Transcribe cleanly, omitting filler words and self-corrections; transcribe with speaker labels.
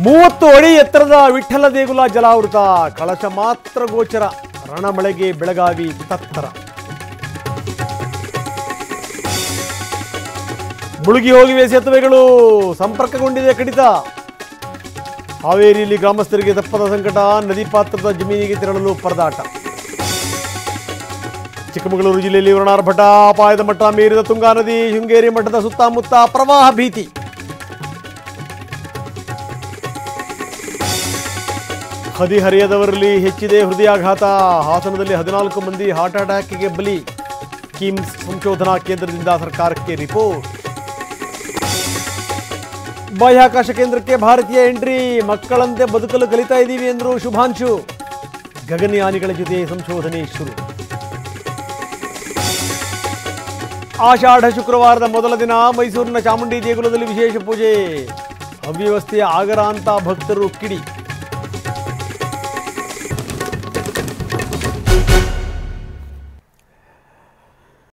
Speaker 1: 30 ಅಡಿ ಎತ್ತರದ ವಿಠ್ಠಲ ದೇಗುಲ ಜಲಾವೃತ, ಕಳಶ ಮಾತ್ರ ಗೋಚರ, ರಣಮಳೆಗೆ ಬೆಳಗಾವಿ ತತ್ತರ. ಮುಳುಗಿ ಹೋಗಿವೆ ಸೇತುವೆಗಳು, ಸಂಪರ್ಕಗೊಂಡಿದೆ ಕಡಿತ. ಹಾವೇರಿಯಲ್ಲಿ ಗ್ರಾಮಸ್ಥರಿಗೆ ತಪ್ಪದ ಸಂಕಟ, ನದಿ ಪಾತ್ರದ ಜಮೀನಿಗೆ ತೆರಳಲು ಪರದಾಟ. ಚಿಕ್ಕಮಗಳೂರು ಜಿಲ್ಲೆಯಲ್ಲಿ ವರುಣಾರ್ಭಟ, ಅಪಾಯದ ಮಟ್ಟ ಮೀರಿದ ತುಂಗಾ ನದಿ, ಶೃಂಗೇರಿ ಮಠದ ಸುತ್ತಮುತ್ತ ಪ್ರವಾಹ ಭೀತಿ. ಹದಿಹರೆಯದವರಲ್ಲಿ ಹೆಚ್ಚಿದೆ ಹೃದಯಾಘಾತ, ಹಾಸನದಲ್ಲಿ 14 ಮಂದಿ ಹಾರ್ಟ್ ಅಟ್ಯಾಕ್ಗೆ ಬಲಿ. ಕಿಮ್ಸ್ ಸಂಶೋಧನಾ ಕೇಂದ್ರದಿಂದ ಸರ್ಕಾರಕ್ಕೆ ರಿಪೋರ್ಟ್. ಬಾಹ್ಯಾಕಾಶ ಕೇಂದ್ರಕ್ಕೆ ಭಾರತೀಯ ಎಂಟ್ರಿ, ಮಕ್ಕಳಂತೆ ಬದುಕಲು ಕಲಿತಾ ಇದ್ದೀವಿ ಎಂದರು ಶುಭಾಂಶು. ಗಗನಯಾನಿಗಳ ಜೊತೆ ಸಂಶೋಧನೆ ಶುರು. ಆಷಾಢ ಶುಕ್ರವಾರದ ಮೊದಲ ದಿನ ಮೈಸೂರಿನ ಚಾಮುಂಡಿ ದೇಗುಲದಲ್ಲಿ ವಿಶೇಷ ಪೂಜೆ. ಅವ್ಯವಸ್ಥೆಯ ಆಗರ ಅಂತ ಭಕ್ತರು ಕಿಡಿ.